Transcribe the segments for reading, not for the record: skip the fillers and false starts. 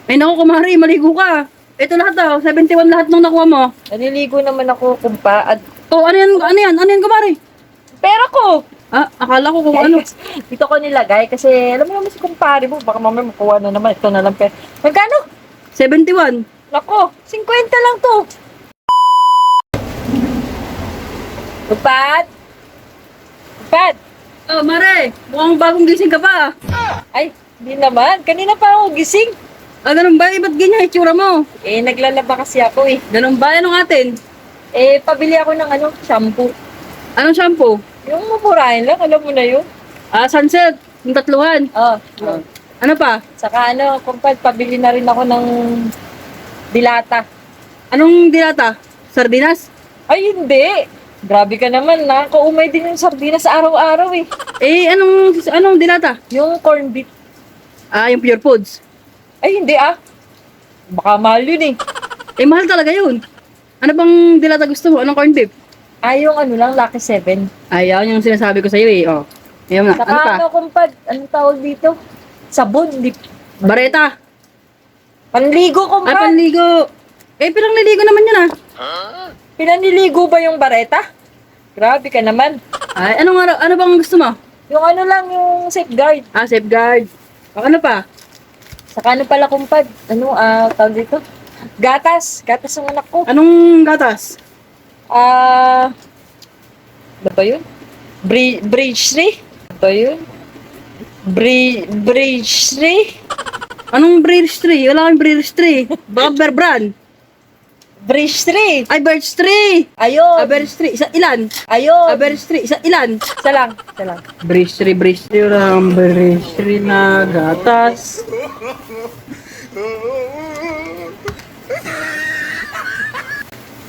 Ay naku, kumari, maligo ka. Ito lahat daw, 71 lahat nung nakuha mo. Naliligo naman ako, kumpa. At Oh, ano yan, ano yan, ano yan, kumari? pera ko! Ah, akala ko kung ano. Dito ko nilagay kasi alam mo naman si kumpare mo, baka mamaya makuha na naman. Ito na lang pera. Magkano? 71. Nako, 50 lang to. Tupad? Tupad? Oh, mare, mukhang bagong gising ka pa. Ay, hindi naman. Kanina pa ako gising. Ah, ganun ba? Ba't ganyan itsura mo? Eh, naglalaba kasi ako eh. Ganun ba? Anong atin? Eh, pabili ako ng shampoo. Anong shampoo? Yung mumurahin lang, alam mo na yun. Ah, Sunset. Yung tatluhan. Oh, Ano pa? saka kumpad, pabili na rin ako ng dilata. Anong dilata? Sardinas? Ay, hindi. Grabe ka naman, nakakaumay din yung sardinas araw-araw eh. Eh, anong dilata? Yung corned beef. Ah, yung Pure Foods. Ay, hindi ah. Baka mahal yun eh. Eh, mahal talaga yun. Ano bang dilata gusto mo? Anong corned beef? Ay, yung lang, Lucky 7. Ay, yan yung sinasabi ko sa'yo eh. Oh. Ayun na. Saka Ano pa? kumpad, anong tawag dito? Sabon, di. Bareta. Panligo, Ay, kumpad. panligo. Eh, pirang niligo naman yun ah. Pinaniligo ba yung bareta? Grabe ka naman. Ay, ano bang gusto mo? Yung lang, yung safeguard. Ah, safeguard. O, ano pa? Saka pala kumpad, tawag dito? Gatas. Gatas ng anak ko. Anong gatas? Ano ba yun? Bridge 3? Ano ba yun? Bridge 3? Anong Bridge Tree? Wala kang Bridge Tree. Baka Bear Brand. Bridge 3! Ay, Birch Tree. Ayun! Ah, Birch Tree. Isa ilan? Ayun! Ah, Birch Tree. Isa ilan? Isa lang. Isa lang. Bridge Tree, Bridge Tree. Wala kang Bridge Tree na gatas.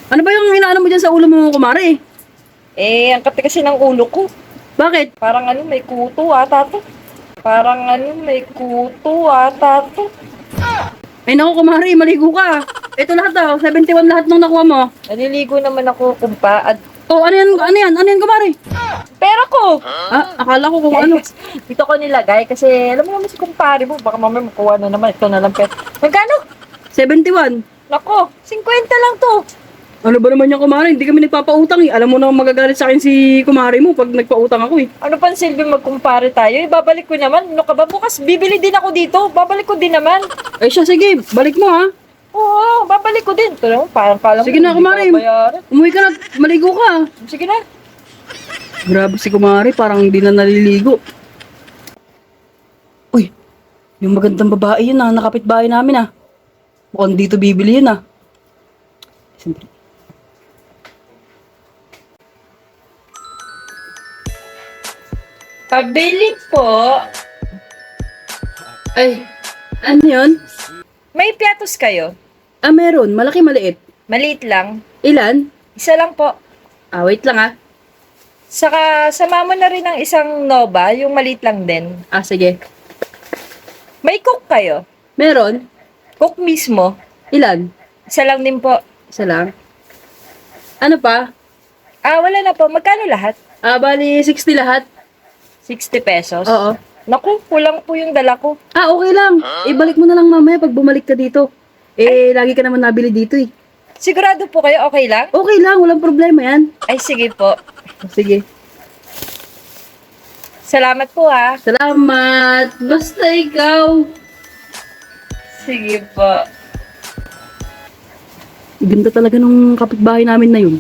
Ano ba yung inaano mo dyan sa ulo mo, kumari? Eh, ang kati kasi ng ulo ko. Bakit? Parang may kuto ata to. Parang may kuto ata to. Ay naku, kumari, maligo ka. Ito lahat daw, 71 lahat nung nakuha mo. Naliligo naman ako, kumpa. At Oh, ano yan, ano yan, ano yan, kumari? pera ko! Ah, akala ko kung ano. Dito ko nilagay kasi alam mo naman si kumpare mo, baka mamaya makuha na naman. Ito na lang pera. Magkano? 71. Nako, 50 lang to. Ano ba naman yan, kumari? Hindi kami nagpapautang eh. Alam mo na magagalit sa akin si kumari mo pag nagpautang ako eh. Ano pang silbi magkumpare tayo? Ibabalik ko naman. Ano ka ba? Bukas bibili din ako dito. Babalik ko din naman. Ay siya, sige, balik mo ha. Oo, babalik ko din. Ito naman, parang kala mo. Sige na, hindi kumare. ka bayaran. Umuwi ka na, maligo ka. Sige na. Grabe si kumari, parang hindi na naliligo. Uy, yung magandang babae yun ah, nakapitbahay namin ah. Mukhang dito bibili yun ah. Siyempre. Pabili po. Ay, ano yun? May piatos kayo? Ah, meron. Malaki, maliit. Maliit lang. Ilan? Isa lang po. Ah, wait lang ah. Saka, sama mo na rin ng isang Nova, yung maliit lang din. Ah, sige. May cook kayo? Meron? Cook mismo? Ilan? Isa lang din po. Isa lang. Ano pa? Wala na po. Magkano lahat? Ah, bali 60 lahat. 60 pesos? Oo. Naku, kulang po yung dala ko. Ah, okay lang. Ibalik mo na lang mamaya pag bumalik ka dito. Eh, lagi ka naman nabili dito eh. Sigurado po kayo, okay lang? Okay lang, walang problema yan. Ay, sige po. Sige. Salamat po ha. Salamat. Basta ikaw. Sige po. Ganda talaga nung kapitbahay namin na yun.